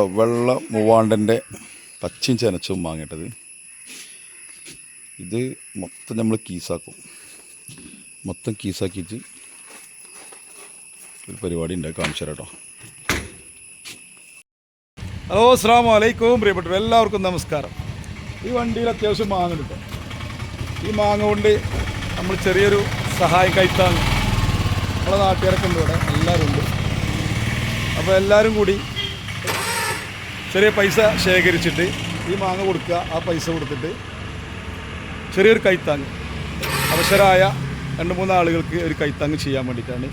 വെള്ള മൂവാണ്ടൻ്റെ പച്ചയും ചെനച്ചും വാങ്ങിയിട്ടത്. ഇത് മൊത്തം നമ്മൾ കീസാക്കും. മൊത്തം കീസാക്കിയിട്ട് ഒരു പരിപാടി ഉണ്ടാക്കി കാണിച്ചു തരാം കേട്ടോ. ഹലോ, അസ്സലാമു അലൈക്കും പ്രിയപ്പെട്ടവർ, എല്ലാവർക്കും നമസ്കാരം. ഈ വണ്ടിയിൽ അത്യാവശ്യം മാങ്ങ കിട്ടും. ഈ മാങ്ങ കൊണ്ട് നമ്മൾ ചെറിയൊരു സഹായം കൈത്താങ്ങ് നമ്മളെ നാട്ടുകാരൊക്കെ ഉണ്ട്, ഇവിടെ എല്ലാവരും ഉണ്ട്. അപ്പോൾ എല്ലാവരും കൂടി ചെറിയ പൈസ ശേഖരിച്ചിട്ട് ഈ മാങ്ങ കൊടുക്കുക. ആ പൈസ കൊടുത്തിട്ട് ചെറിയൊരു കൈത്താങ്ങ് അവശരായ 2-3 ആളുകൾക്ക് ഒരു കൈത്താങ്ങ് ചെയ്യാൻ വേണ്ടിയിട്ടാണ്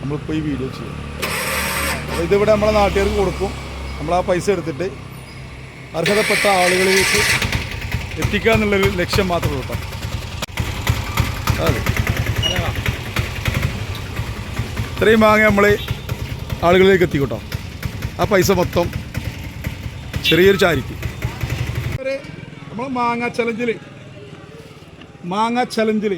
നമ്മളിപ്പോൾ ഈ വീഡിയോ ചെയ്യുന്നത്. അപ്പോൾ ഇതിവിടെ നമ്മളെ നാട്ടുകാർക്ക് കൊടുക്കും. നമ്മൾ ആ പൈസ എടുത്തിട്ട് അർഹതപ്പെട്ട ആളുകളിലേക്ക് എത്തിക്കുക എന്നുള്ളൊരു ലക്ഷ്യം മാത്രമേ ഉള്ളൂ. അതെ, ഇത്രയും മാങ്ങ നമ്മൾ ആളുകളിലേക്ക് എത്തിക്കോട്ടോ. ആ പൈസ മൊത്തം ചെറിയൊരു ചാരിറ്റി. നമ്മൾ മാങ്ങ ചലഞ്ചിൽ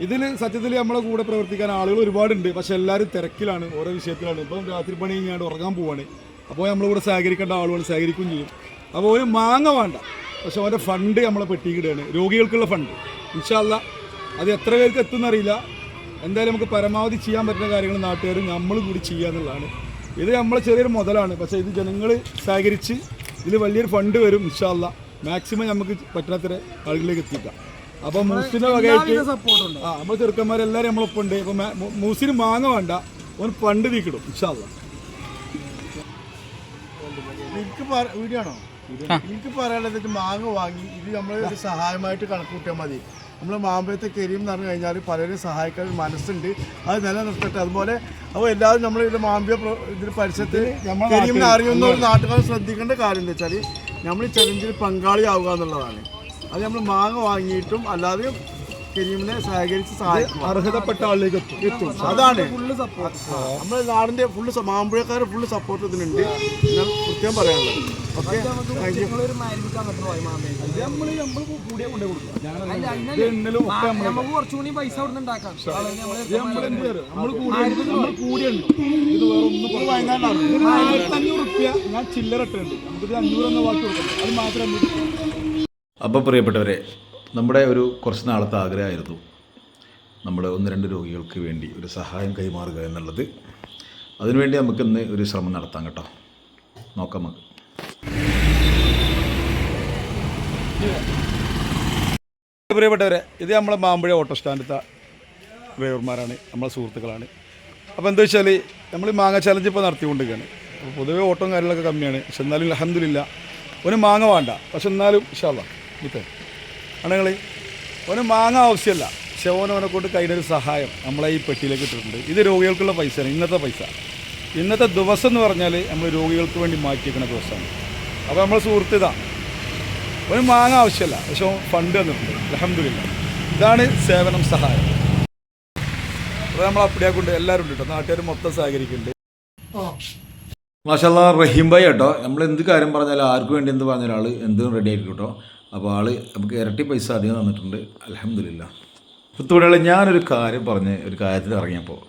ഇതിൽ സത്യത്തിൽ നമ്മളെ കൂടെ പ്രവർത്തിക്കാൻ ആളുകൾ ഒരുപാടുണ്ട്. പക്ഷെ എല്ലാവരും തിരക്കിലാണ്, ഓരോ വിഷയത്തിലാണ്. ഇപ്പം രാത്രി പണി കഴിഞ്ഞാണ്ട് ഉറങ്ങാൻ പോവാണ്. അപ്പോൾ നമ്മളിവിടെ സഹകരിക്കേണ്ട ആളുകൾ സഹകരിക്കുകയും ചെയ്യും. അപ്പോൾ ഒരു മാങ്ങ വേണ്ട, പക്ഷെ അവൻ്റെ ഫണ്ട് നമ്മളെ പെട്ടിക്കിടുകയാണ്, രോഗികൾക്കുള്ള ഫണ്ട്. ഇൻഷാ അല്ലാഹ് അത് എത്ര പേർക്ക് എത്തുന്നറിയില്ല. എന്തായാലും നമുക്ക് പരമാവധി ചെയ്യാൻ പറ്റുന്ന കാര്യങ്ങൾ നാട്ടുകാരും നമ്മളും കൂടി ചെയ്യുക എന്നുള്ളതാണ്. ഇത് നമ്മളെ ചെറിയൊരു മുതലാണ്, പക്ഷേ ഇത് ജനങ്ങൾ സഹകരിച്ച് ഇതിൽ വലിയൊരു ഫണ്ട് വരും. ഇൻഷാ അല്ലാഹ് മാക്സിമം നമുക്ക് പറ്റാത്ത ആളുകളിലേക്ക് എത്തിക്കാം. അപ്പോൾ മൂസിൻ്റെ വകയായിട്ട് നമ്മൾ ചെറുക്കന്മാരെല്ലാവരും നമ്മളൊപ്പം ഉണ്ട്. അപ്പോൾ മൂസിന് മാങ്ങ വേണ്ട, ഓൻ ഫണ്ട് തീക്കിടും ഇൻഷാ അല്ലാഹ്. എനിക്ക് പറയാനുള്ളത് മാങ്ങ വാങ്ങി ഇത് നമ്മൾ ഒരു സഹായമായിട്ട് കണക്കൂട്ടിയാൽ മതി. നമ്മൾ മാമ്പഴത്തെ കരിയും എന്ന് പറഞ്ഞു കഴിഞ്ഞാൽ പലരും സഹായിക്കാൻ മനസ്സുണ്ട്, അത് നിലനിർത്തട്ടെ. അതുപോലെ അപ്പോൾ എല്ലാവരും നമ്മൾ ഇത് മാമ്പഴ ഇതിന് പരിസരത്ത് കരിയുമെന്ന് അറിയുന്ന ഒരു നാട്ടുകാർ ശ്രദ്ധിക്കേണ്ട കാര്യം എന്താ വെച്ചാൽ നമ്മൾ ഈ ചലഞ്ചിൽ പങ്കാളിയാവുക എന്നുള്ളതാണ്. അത് നമ്മൾ മാങ്ങ വാങ്ങിയിട്ടും അല്ലാതെയും കരിമിനെ സഹകരിച്ച് സഹായിക്കും, അർഹതപ്പെട്ട ആളിലേക്ക് എത്തും. അതാണ് നമ്മുടെ നാടിൻ്റെ ഫുള്ള് മാമ്പഴക്കാർ ഫുള്ള് സപ്പോർട്ട് ഇതിനുണ്ട്. ഞാൻ കൃത്യം പറയാനുള്ളത്. Okay, thank you. കുറച്ചുകൂടി പൈസ ഉണ്ടാക്കാം. ഞാൻ ചില്ലറ ഇട്ടുണ്ട്, നമുക്കിത് 500 ബാക്കി കൊടുക്കണം. അത് മാത്രം. അപ്പോൾ പ്രിയപ്പെട്ടവരെ, നമ്മുടെ ഒരു കുറച്ച് നാളത്തെ ആഗ്രഹമായിരുന്നു നമ്മൾ 1-2 രോഗികൾക്ക് വേണ്ടി ഒരു സഹായം കൈമാറുക എന്നുള്ളത്. അതിനുവേണ്ടി നമുക്കിന്ന് ഒരു ശ്രമം നടത്താം കേട്ടോ. നോക്കാം നമുക്ക്. പ്രിയപ്പെട്ടവരെ, ഇത് നമ്മളെ മാമ്പഴ ഓട്ടോ സ്റ്റാൻഡത്തെ ഡ്രൈവർമാരാണ്, നമ്മളെ സുഹൃത്തുക്കളാണ്. അപ്പോൾ എന്താ വെച്ചാൽ നമ്മൾ മാങ്ങ ചലഞ്ച് ഇപ്പോൾ നടത്തിക്കൊണ്ടിരിക്കുകയാണ്. അപ്പോൾ പൊതുവേ ഓട്ടവും കാര്യങ്ങളൊക്കെ കമ്മിയാണ്. പക്ഷെ എന്നാലും അൽഹംദുലില്ലാ ഒരു മാങ്ങ വേണ്ട, പക്ഷെ എന്നാലും ഇൻഷാ അല്ലാഹ് ഇപ്പം ആണെങ്കിൽ ഓന് മാങ്ങ ആവശ്യമല്ല, പക്ഷെ ഓനെ കൊണ്ട് കഴിഞ്ഞൊരു സഹായം നമ്മളെ ഈ പെട്ടിയിലേക്ക് ഇട്ടിട്ടുണ്ട്. ഇത് രോഗികൾക്കുള്ള പൈസയാണ്. ഇന്നത്തെ ദിവസം എന്ന് പറഞ്ഞാൽ നമ്മൾ രോഗികൾക്ക് വേണ്ടി മാറ്റിവെക്കുന്ന ദിവസമാണ്. അപ്പോൾ നമ്മളെ സുഹൃത്ത് ഒരു മാങ്ങ ആവശ്യമല്ല, പക്ഷെ ഫണ്ട് തന്നിട്ടുണ്ട്. അൽഹംദുലില്ലാ, ഇതാണ് സേവനം, സഹായം. അപ്പോൾ നമ്മൾ അപ്പടിയാ കൊണ്ട് എല്ലാവരും ഉണ്ട് കേട്ടോ, നാട്ടുകാർ മൊത്തം സഹകരിക്കുന്നുണ്ട്. മാഷാ അല്ലാഹ്, റഹീം ഭായി കേട്ടോ. നമ്മൾ എന്ത് കാര്യം പറഞ്ഞാലും ആർക്ക് വേണ്ടി എന്ത് പറഞ്ഞാൽ ആൾ എന്തും റെഡി ആയിരിക്കും കേട്ടോ. അപ്പോൾ ആൾ നമുക്ക് ഇരട്ടി പൈസ അധികം തന്നിട്ടുണ്ട്. അൽഹംദുലില്ലാ. ഇപ്പോഴുള്ള ഞാനൊരു കാര്യം പറഞ്ഞ് ഒരു കാര്യത്തിൽ ഇറങ്ങിയപ്പോൾ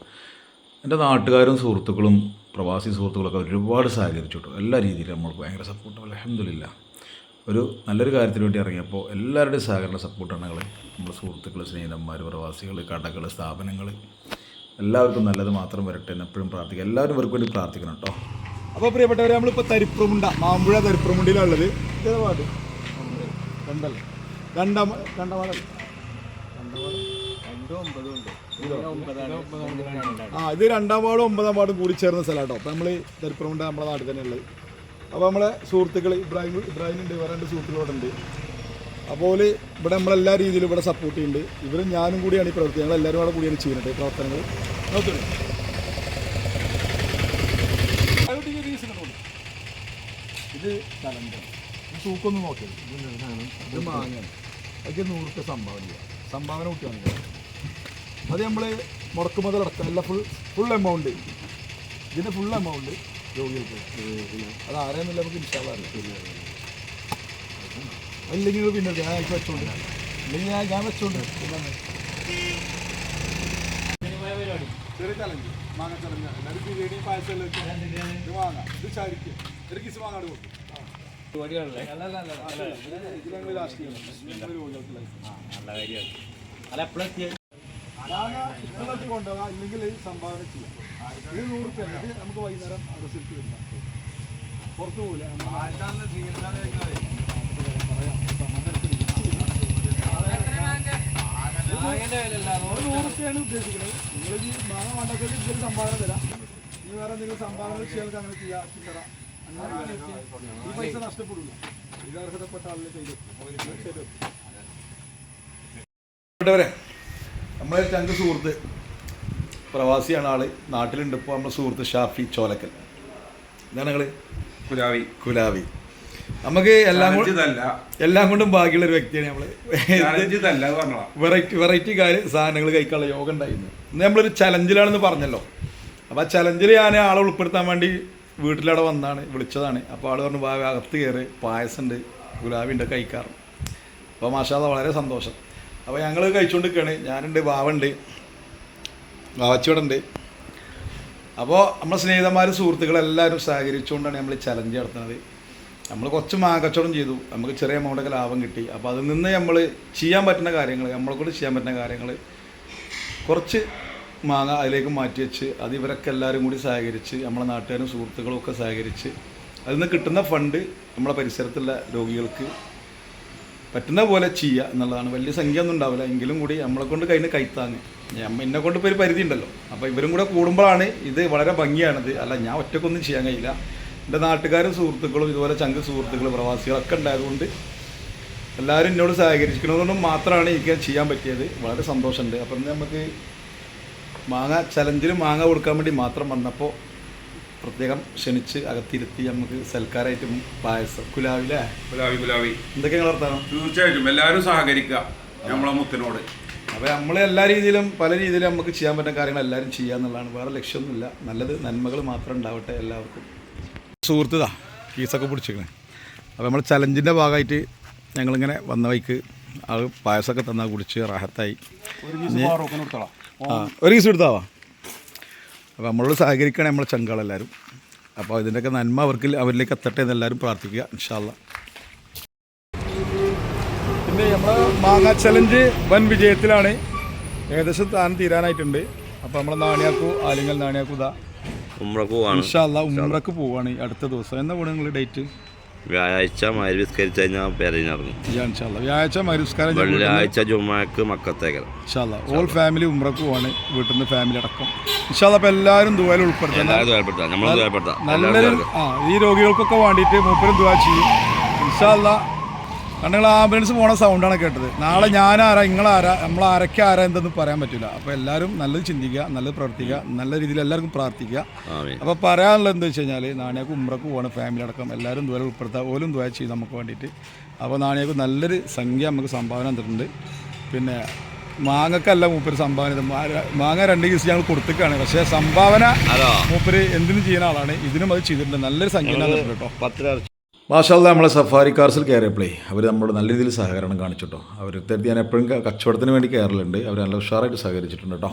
എൻ്റെ നാട്ടുകാരും സുഹൃത്തുക്കളും പ്രവാസി സുഹൃത്തുക്കളൊക്കെ ഒരുപാട് സഹകരിച്ചു കേട്ടോ. എല്ലാ രീതിയിലും നമ്മൾക്ക് ഭയങ്കര സപ്പോർട്ട്. അൽഹംദുലില്ലാ, ഒരു നല്ലൊരു കാര്യത്തിന് വേണ്ടി ഇറങ്ങിയപ്പോൾ എല്ലാവരുടെയും സഹകരണ സപ്പോർട്ടാണ് ഞങ്ങൾ. നമ്മുടെ സുഹൃത്തുക്കൾ, സ്നേഹിതന്മാർ, പ്രവാസികൾ, കടകൾ, സ്ഥാപനങ്ങൾ, എല്ലാവർക്കും നല്ലത് മാത്രം വരട്ടെ എന്ന് എപ്പോഴും പ്രാർത്ഥിക്കുക. എല്ലാവരും ഇവർക്ക് വേണ്ടി പ്രാർത്ഥിക്കണം കേട്ടോ. അപ്പോൾ പ്രിയപ്പെട്ടവരെ, നമ്മളിപ്പോൾ തരിപ്പുറമുണ്ട, മാമ്പുഴ തരിപ്പുറമുണ്ടിലാണുള്ളത്. വാർഡ് ഇത് 2-ാം വാർഡും 9-ാം വാർഡും കൂടി ചേർന്ന സ്ഥലമാട്ടോ. അപ്പോൾ നമ്മൾ തരിപ്പുറമുണ്ട നമ്മളെ നാട്ടിൽ തന്നെ ഉള്ളത്. അപ്പോൾ നമ്മളെ സുഹൃത്തുക്കൾ ഇബ്രാഹിമുണ്ട്, വേറെ 2 സുഹൃത്തുക്കളോടുണ്ട്. അപ്പോൾ ഇവിടെ നമ്മളെല്ലാ രീതിയിലും ഇവിടെ സപ്പോർട്ട് ചെയ്യുന്നുണ്ട്. ഇവരും ഞാനും കൂടിയാണ് ഈ പ്രവർത്തി, ഞങ്ങളെല്ലാവരും കൂടെ കൂടിയാണ് ചെയ്യുന്നത് പ്രവർത്തനങ്ങൾ. ഇത് കലണ്ടർ തൂക്കൊന്ന് നോക്കിയത്, ഇത് മാങ്ങയാണ്. അതിൽ 100 രൂപ സംഭാവന കൂട്ടിയാണ്. അത് നമ്മൾ മുടക്ക് മുതലടക്കം എല്ലാം ഫുൾ എമൗണ്ട്, ഇതിൻ്റെ ഫുൾ എമൗണ്ട് രോഗികൾക്ക്. അത് ആരെയൊന്നുമില്ല, നമുക്ക് ഇൻഷാ അല്ലാഹ് അറിയാം. അല്ലെങ്കിൽ പിന്നെ ഞാൻ വെച്ചോണ്ട് ഞാൻ വെച്ചോണ്ട് ചെറിയ ചലഞ്ച്, മാങ്ങ ചലഞ്ചാണ്. എല്ലാവരും ബിരിയാണി പായസം ഇത് വാങ്ങാം. ഇത് ചാരിക്കും. ഒരു കിസ് വാങ്ങാട് കൊടുക്കും. ഇഷ്ടപ്പെട്ട് കൊണ്ടുപോകാം, ഇല്ലെങ്കിൽ സംഭാവന ചെയ്യാം. ഇത് 100 രൂപ, ഇത് നമുക്ക് വൈകുന്നേരം റിസൾട്ട് കിട്ടാം. പുറത്തു പോകില്ല. 100 രൂപയാണ് ഉദ്ദേശിക്കുന്നത്. നിങ്ങൾ ഈ മാങ്ങ വേണ്ടൊക്കെ ഇതിൽ സംഭാവന തരാം. ഇനി വേറെ എന്തെങ്കിലും സംഭാവന ചെയ്യാൻ അങ്ങനെ ചെയ്യാം. ചില്ലറ അങ്ങനെ ഈ പൈസ നഷ്ടപ്പെടില്ല. ഇത് അർഹതപ്പെട്ട ആളിനെ ചെയ്തു. നമ്മളെ ചങ്ക് സുഹൃത്ത് പ്രവാസിയാണ് ആള്, നാട്ടിലുണ്ട് ഇപ്പോൾ. നമ്മുടെ സുഹൃത്ത് ഷാഫി ചോലക്കൽ. എന്താണ് നിങ്ങൾ? കുലാവി. നമുക്ക് എല്ലാം കൊണ്ടും ബാക്കിയുള്ള ഒരു വ്യക്തിയാണ് നമ്മള്. വെറൈറ്റി സാധനങ്ങൾ കഴിക്കാനുള്ള യോഗം ഉണ്ടായിരുന്നു. ഇന്ന് നമ്മളൊരു ചലഞ്ചിലാണെന്ന് പറഞ്ഞല്ലോ. അപ്പോൾ ആ ചലഞ്ചിൽ ഞാൻ ആളെ ഉൾപ്പെടുത്താൻ വേണ്ടി വീട്ടിലവിടെ വന്നാണ്, വിളിച്ചതാണ്. അപ്പോൾ ആൾ പറഞ്ഞു അകത്ത് കയറി പായസം ഉണ്ട്, ഗുലാബിൻ്റെ കഴിക്കാറ്. അപ്പോൾ മാഷാല്ലാ വളരെ സന്തോഷം. അപ്പോൾ ഞങ്ങൾ കഴിച്ചുകൊണ്ടിരിക്കുകയാണ്. ഞാനുണ്ട്, വാവുണ്ട്, വാവച്ചിവിടെ ഉണ്ട്. അപ്പോൾ നമ്മുടെ സ്നേഹിതന്മാരും സുഹൃത്തുക്കളെല്ലാവരും സഹകരിച്ചുകൊണ്ടാണ് നമ്മൾ ഈ ചലഞ്ച് നടത്തുന്നത്. നമ്മൾ കുറച്ച് മാങ്ങക്കച്ചവടം ചെയ്തു, നമുക്ക് ചെറിയ എമൗണ്ടൊക്കെ ലാഭം കിട്ടി. അപ്പോൾ അതിൽ നിന്ന് നമ്മൾ ചെയ്യാൻ പറ്റുന്ന കാര്യങ്ങൾ, നമ്മളെക്കൊണ്ട് ചെയ്യാൻ പറ്റുന്ന കാര്യങ്ങൾ, കുറച്ച് മാങ്ങ അതിലേക്ക് മാറ്റി വെച്ച് അത് ഇവരൊക്കെ എല്ലാവരും കൂടി സഹകരിച്ച്, നമ്മളെ നാട്ടുകാരും സുഹൃത്തുക്കളും ഒക്കെ സഹകരിച്ച് അതിൽ നിന്ന് കിട്ടുന്ന ഫണ്ട് നമ്മളെ പരിസരത്തുള്ള രോഗികൾക്ക് പറ്റുന്ന പോലെ ചെയ്യുക എന്നുള്ളതാണ്. വലിയ സംഖ്യ ഒന്നും ഉണ്ടാവില്ല, എങ്കിലും കൂടി നമ്മളെ കൊണ്ട് കയ്യിൽ നിന്ന് കൈത്താങ്ങ്. എന്നെ കൊണ്ട് ഇപ്പോൾ ഒരു പരിധി ഉണ്ടല്ലോ. അപ്പോൾ ഇവരും കൂടെ കൂടുമ്പോഴാണ് ഇത് വളരെ ഭംഗിയാണിത്. അല്ല, ഞാൻ ഒറ്റക്കൊന്നും ചെയ്യാൻ കഴിയില്ല. എൻ്റെ നാട്ടുകാരും സുഹൃത്തുക്കളും ഇതുപോലെ ചങ്ക് സുഹൃത്തുക്കൾ പ്രവാസികളൊക്കെ ഉണ്ടായതുകൊണ്ട് എല്ലാവരും എന്നോട് സഹകരിക്കുന്നതുകൊണ്ടും മാത്രമാണ് എനിക്ക് ചെയ്യാൻ പറ്റിയത്. വളരെ സന്തോഷമുണ്ട്. അപ്പം നമുക്ക് മാങ്ങ ചലഞ്ചിൽ മാങ്ങ കൊടുക്കാൻ വേണ്ടി മാത്രം വന്നപ്പോൾ പ്രത്യേകം ക്ഷണിച്ച് അകത്തിരുത്തി നമുക്ക് സൽക്കാരമായിട്ടും പായസം കുലാവി എന്തൊക്കെ നിങ്ങൾ നടത്താനോ? തീർച്ചയായിട്ടും എല്ലാവരും സഹകരിക്കുക നമ്മളെ മുത്തിനോട്. അപ്പോൾ നമ്മൾ എല്ലാ രീതിയിലും പല രീതിയിലും നമുക്ക് ചെയ്യാൻ പറ്റുന്ന കാര്യങ്ങൾ എല്ലാവരും ചെയ്യുക എന്നുള്ളതാണ്. വേറെ ലക്ഷ്യമൊന്നുമില്ല. നല്ലത് നന്മകൾ മാത്രം ഉണ്ടാവട്ടെ എല്ലാവർക്കും. സുഹൃത്തുതാ കീസൊക്കെ പിടിച്ചിരിക്കണേ. അപ്പോൾ നമ്മൾ ചലഞ്ചിൻ്റെ ഭാഗമായിട്ട് ഞങ്ങളിങ്ങനെ വന്ന വഴിക്ക് ആൾ പായസമൊക്കെ തന്നാൽ കുടിച്ച് റാഹത്തായി. ഒരു കീസ് എടുത്താവാ. അപ്പോൾ നമ്മളോട് സഹകരിക്കണം നമ്മളെ ചങ്കാളെല്ലാവരും. അപ്പോൾ ഇതിൻ്റെയൊക്കെ നന്മ അവരിലേക്ക് എത്തട്ടെ എന്നെല്ലാവരും പ്രാർത്ഥിക്കുക ഇൻഷാ അല്ലാ. പിന്നെ നമ്മൾ മാങ്ങ ചലഞ്ച് വൻ വിജയത്തിലാണ്. ഏകദേശം താൻ തീരാനായിട്ടുണ്ട്. അപ്പോൾ നമ്മളെ നാണിയാക്കു ആലിങ്ങൽ നാണിയാക്കു ഇതാ ഇൻഷാ അല്ലാ ഉംറക്ക് പോവാണ് അടുത്ത ദിവസം. എന്നാ കൂടെ നിങ്ങൾ ഡേറ്റ്? വ്യാഴാഴ്ച മഗ്‌രിബ് കഴിഞ്ഞാൽ പേരിറങ്ങും. വ്യാഴാഴ്ച മഗ്‌രിബ് വെള്ളിയാഴ്ച ജുമാക്ക് മക്കത്തേക്ക് ഇൻഷാ അല്ലാ ഓൾ ഫാമിലി ഉംറക്ക് പോവാണ്, വീട്ടിൽ നിന്ന് ഫാമിലി അടക്കം ഇൻഷാ അല്ലാ. അപ്പോൾ എല്ലാവരും ദുആയിൽ ഉൾപ്പെടുത്താം. നല്ലൊരു ഈ രോഗികൾക്കൊക്കെ വേണ്ടിയിട്ട് മൂപ്പരും ദുആ ചെയ്യും ഇൻഷാ അല്ലാ. കാരണം നിങ്ങൾ ആംബുലൻസ് പോണ സൗണ്ടാണ് കേട്ടത്. നാളെ ഞാനാരാ നിങ്ങളാരാ നമ്മളാരൊക്കെ ആരാ എന്തെന്ന് പറയാൻ പറ്റില്ല. അപ്പോൾ എല്ലാവരും നല്ലത് ചിന്തിക്കുക, നല്ലത് പ്രവർത്തിക്കുക, നല്ല രീതിയിൽ എല്ലാവർക്കും പ്രാർത്ഥിക്കുക. അപ്പോൾ പറയാനുള്ളത് എന്താ വെച്ച് കഴിഞ്ഞാൽ നാണിയാക്ക് ഉംറക്ക് പോകണ ഫാമിലി അടക്കം എല്ലാവരും ദുആയിൽ ഉൾപ്പെടുത്തുക. ഓലും ദുആ ചെയ്യും നമുക്ക് വേണ്ടിയിട്ട്. അപ്പോൾ നാണിയാക്ക് നല്ലൊരു സംഖ്യ നമുക്ക് സംഭാവന തന്നിട്ടുണ്ട്. പിന്നെ മാങ്ങക്കല്ല മൂപ്പര് സംഭാവന, മാങ്ങ 2 കേസ് ഞങ്ങൾ കൊടുത്തിക്കാണ്. പക്ഷേ സംഭാവന മൂപ്പര് എന്തിനും ചെയ്യുന്ന ആളാണ്. ഇതിനും അത് ചെയ്തിട്ടുണ്ട്. നല്ലൊരു സംഖ്യ കേട്ടോ. മാഷാല്ലാ നമ്മളെ സഫാരി കാർസിൽ കയറിയപ്പോഴേ അവർ നമ്മളോട് നല്ല രീതിയിൽ സഹകരണം കാണിച്ചു കേട്ടോ. അവരുടെ ഞാൻ എപ്പോഴും കച്ചവടത്തിന് വേണ്ടി കയറലുണ്ട്. അവർ നല്ല ഉഷാറായിട്ട് സഹകരിച്ചിട്ടുണ്ട് കേട്ടോ.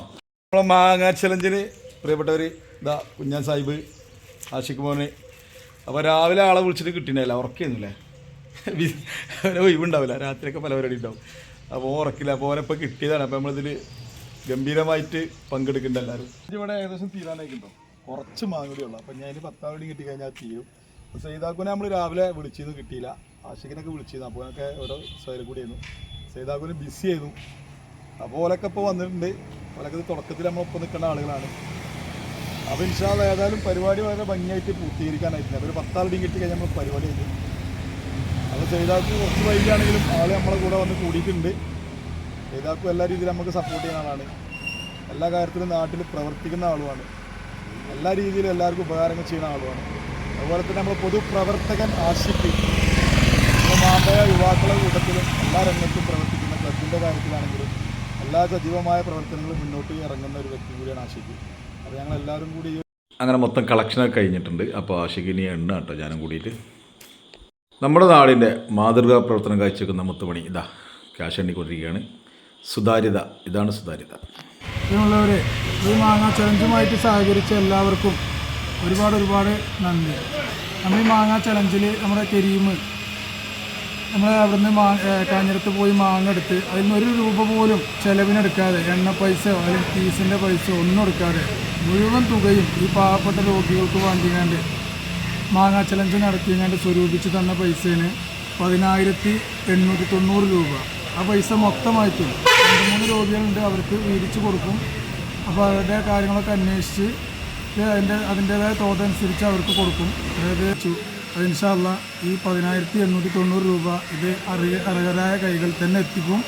നമ്മളെ മാങ്ങ ചലഞ്ചിന് പ്രിയപ്പെട്ടവർ ഇതാ കുഞ്ഞാൻ സാഹിബ്, ആഷിഖ് മോന്. അപ്പോൾ രാവിലെ ആളെ വിളിച്ചിട്ട് കിട്ടിയിട്ടില്ല, ഉറക്കിയൊന്നുമില്ലേ, ഒഴിവുണ്ടാവില്ല, രാത്രിയൊക്കെ പല പരിപാടി ഉണ്ടാവും. അപ്പോൾ ഉറക്കില്ല. അപ്പോൾ ഓനെപ്പോൾ കിട്ടിയതാണ്. അപ്പോൾ നമ്മളിതിൽ ഗംഭീരമായിട്ട് പങ്കെടുക്കുന്നുണ്ട് എല്ലാവരും. ഇവിടെ ഏകദേശം തീരാനായിട്ടുണ്ടോ, കുറച്ച് മാങ്ങടി ഉള്ളു. അപ്പോൾ ഞാൻ 10 മണി കിട്ടിക്കഴിഞ്ഞാൽ തീരും. സൈദാക്കുനെ നമ്മൾ രാവിലെ വിളിച്ചിരുന്നു, കിട്ടിയില്ല. ആഷിഖിനൊക്കെ വിളിച്ചിരുന്നു. അപ്പോൾ ഒക്കെ ഓരോ സൈഡിൽ കൂടിയായിരുന്നു. സൈദാക്കുന് ബിസി ആയിരുന്നു. അപ്പോൾ ഓലൊക്കെ ഇപ്പോൾ വന്നിട്ടുണ്ട്. ഓലൊക്കെ തുടക്കത്തിൽ നമ്മളൊപ്പം നിൽക്കേണ്ട ആളുകളാണ്. അപ്പോൾ ഇൻഷാ അല്ലാ ഏതായാലും പരിപാടി വളരെ ഭംഗിയായിട്ട് പൂർത്തീകരിക്കാനായിട്ടുണ്ട്. ഒരു 10 മണി കിട്ടി കഴിഞ്ഞാൽ നമ്മൾ പരിപാടി ചെയ്തു. അപ്പോൾ സൈദാക്ക് കുറച്ച് വൈകിയാണെങ്കിലും ആൾ നമ്മളെ കൂടെ വന്ന് കൂടിയിട്ടുണ്ട്. സൈദാക്കും എല്ലാ രീതിയിലും നമുക്ക് സപ്പോർട്ട് ചെയ്യുന്ന ആളാണ്. എല്ലാ കാര്യത്തിലും നാട്ടിൽ പ്രവർത്തിക്കുന്ന ആളുമാണ്. എല്ലാ രീതിയിലും എല്ലാവർക്കും ഉപകാരങ്ങൾ ചെയ്യുന്ന ആളുമാണ്. അതുപോലെ തന്നെ നമ്മൾ പൊതുപ്രവർത്തകൻ ആഷിഖ്, മാമ്പഴ യുവാക്കളുടെ കൂട്ടത്തിലും എല്ലാ രംഗത്തും പ്രവർത്തിക്കുന്ന ക്ലബിൻ്റെ കാര്യത്തിലാണെങ്കിലും എല്ലാ സജീവമായ പ്രവർത്തനങ്ങളും മുന്നോട്ട് ഇറങ്ങുന്ന ഒരു വ്യക്തി കൂടിയാണ് ആഷിഖ്. അപ്പോൾ ഞങ്ങളെല്ലാവരും കൂടി അങ്ങനെ മൊത്തം കളക്ഷനൊക്കെ കഴിഞ്ഞിട്ടുണ്ട്. അപ്പോൾ ആഷിഖിനി എണ്ണ കേട്ടോ ഞാനും കൂടിയിട്ട്. നമ്മുടെ നാടിൻ്റെ മാതൃകാ പ്രവർത്തനം കാഴ്ചവെക്കുന്ന മുത്തുമണി ഇതാ ക്യാഷ് എണ്ണിക്കൊണ്ടിരിക്കുകയാണ്. സുതാര്യത, ഇതാണ് സുതാര്യത. പ്രിയമുള്ളവരെ, ഈ മാങ്ങ ചലഞ്ചുമായിട്ട് സഹകരിച്ച എല്ലാവർക്കും ഒരുപാട് നന്ദി. നമ്മൾ ഈ മാങ്ങ ചലഞ്ചിൽ നമ്മുടെ കരീം നമ്മൾ അവിടുന്ന് കാഞ്ഞിരത്ത് പോയി മാങ്ങ എടുത്ത് അതിൽ നിന്ന് 1 രൂപ പോലും ചിലവിനെടുക്കാതെ എണ്ണ പൈസയോ അല്ലെങ്കിൽ ഫീസിൻ്റെ പൈസയോ ഒന്നും എടുക്കാതെ മുഴുവൻ തുകയും ഈ പാവപ്പെട്ട രോഗികൾക്ക് വാങ്ങിക്കാണ്ട് മാങ്ങ ചലഞ്ച് നടത്തിയങ്ങാണ്ട് സ്വരൂപിച്ച് തന്ന പൈസേന് 10,890 രൂപ. ആ പൈസ മൊത്തമായിട്ടും 2-3 രോഗികളുണ്ട്, അവർക്ക് വീതിച്ച് കൊടുക്കും. അപ്പോൾ അവരുടെ കാര്യങ്ങളൊക്കെ അന്വേഷിച്ച് അതിൻ്റേതായ തോതനുസരിച്ച് അവർക്ക് കൊടുക്കും. അതായത് അത് ഇൻഷാ അല്ലാ ഈ 10,890 രൂപ ഇത് അർഹരായ കൈകൾ തന്നെ എത്തിക്കും.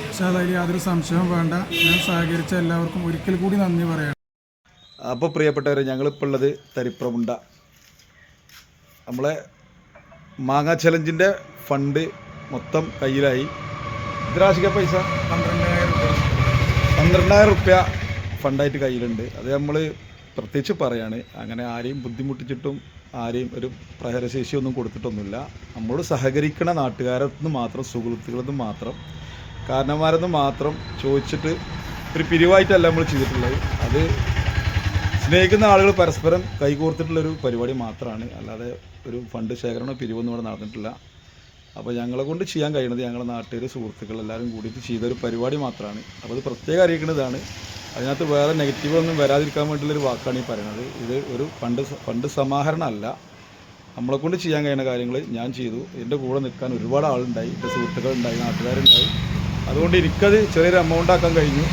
ഇൻഷാ അല്ലാ, അതിൽ യാതൊരു സംശയവും വേണ്ട. ഞാൻ സഹകരിച്ച എല്ലാവർക്കും ഒരിക്കൽ കൂടി നന്ദി പറയാം. അപ്പോൾ പ്രിയപ്പെട്ടവരെ, ഞങ്ങളിപ്പോൾ ഉള്ളത് തരിപ്രമുണ്ട. നമ്മളെ മാങ്ങ ചലഞ്ചിൻ്റെ ഫണ്ട് മൊത്തം കയ്യിലായി. ഇത്രാശിക്ക പൈസ 12,000 റുപ്യ ഫണ്ടായിട്ട് കയ്യിലുണ്ട്. അത് നമ്മൾ പ്രത്യേകിച്ച് പറയാണ്, അങ്ങനെ ആരെയും ബുദ്ധിമുട്ടിച്ചിട്ടും ആരെയും ഒരു പ്രഹരശേഷിയൊന്നും കൊടുത്തിട്ടൊന്നുമില്ല. നമ്മളോട് സഹകരിക്കണ നാട്ടുകാരെന്ന് മാത്രം, സുഹൃത്തുക്കളെന്ന് മാത്രം, കാരണന്മാരെന്ന് മാത്രം ചോദിച്ചിട്ട് ഒരു പിരിവായിട്ടല്ല നമ്മൾ ചെയ്തിട്ടുള്ളത്. അത് സ്നേഹിക്കുന്ന ആളുകൾ പരസ്പരം കൈകോർത്തിട്ടുള്ളൊരു പരിപാടി മാത്രമാണ്, അല്ലാതെ ഒരു ഫണ്ട് ശേഖരണ പിരിവൊന്നും ഇവിടെ നടന്നിട്ടില്ല. അപ്പോൾ ഞങ്ങളെ കൊണ്ട് ചെയ്യാൻ കഴിയുന്നത് ഞങ്ങളുടെ നാട്ടുകാർ, സുഹൃത്തുക്കൾ എല്ലാവരും കൂടിയിട്ട് ചെയ്തൊരു പരിപാടി മാത്രമാണ്. അപ്പോൾ അത് പ്രത്യേകം അറിയിക്കുന്നതാണ്. അതിനകത്ത് വേറെ നെഗറ്റീവൊന്നും വരാതിരിക്കാൻ വേണ്ടിയുള്ളൊരു വാക്കാണ് ഈ പറയുന്നത്. ഇത് ഒരു ഫണ്ട് സമാഹരണമല്ല. നമ്മളെക്കൊണ്ട് ചെയ്യാൻ കഴിയുന്ന കാര്യങ്ങൾ ഞാൻ ചെയ്തു. എൻ്റെ കൂടെ നിൽക്കാൻ ഒരുപാട് ആളുണ്ടായി, എൻ്റെ സുഹൃത്തുക്കളുണ്ടായി, നാട്ടുകാരുണ്ടായി. അതുകൊണ്ട് എനിക്കത് ചെറിയൊരു എമൗണ്ട് ആക്കാൻ കഴിഞ്ഞു.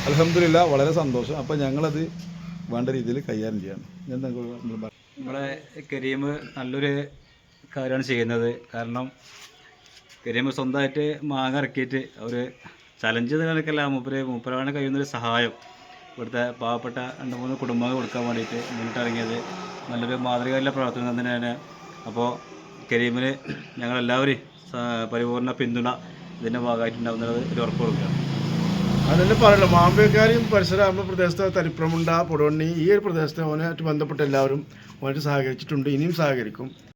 അൽഹംദുലില്ലാ, വളരെ സന്തോഷം. അപ്പോൾ ഞങ്ങളത് വേണ്ട രീതിയിൽ കൈകാര്യം ചെയ്യണം. നമ്മളെ കരീം നല്ലൊരു കാര്യമാണ് ചെയ്യുന്നത്. കാരണം കരീം സ്വന്തമായിട്ട് മാങ്ങ ഇറക്കിയിട്ട് ഒരു ചലഞ്ച് നിലനിൽക്കല്ല, മൂപ്പരാണ് കഴിയുന്നൊരു സഹായം ഇവിടുത്തെ പാവപ്പെട്ട 2-3 കുടുംബങ്ങൾ കൊടുക്കാൻ വേണ്ടിയിട്ട് മുന്നിട്ടിറങ്ങിയത് നല്ലൊരു മാതൃകയിലുള്ള പ്രവർത്തനം തന്നെയാണ്. അപ്പോൾ കരീമിന് ഞങ്ങളെല്ലാവരും പരിപൂർണ്ണ പിന്തുണ ഇതിൻ്റെ ഭാഗമായിട്ടുണ്ടാകുന്നത് ഒരു ഉറപ്പ് കൊടുക്കുകയാണ്. അതന്നെ പറയല്ലോ, മാമ്പഴക്കാരും പരിസരം നമ്മുടെ പ്രദേശത്തെ തരിപ്രമുണ്ട, പൊടുവണ്ണി, ഈ ഒരു പ്രദേശത്തെ ഓനായിട്ട് ബന്ധപ്പെട്ട എല്ലാവരും ഓനായിട്ട് സഹകരിച്ചിട്ടുണ്ട്, ഇനിയും സഹകരിക്കും.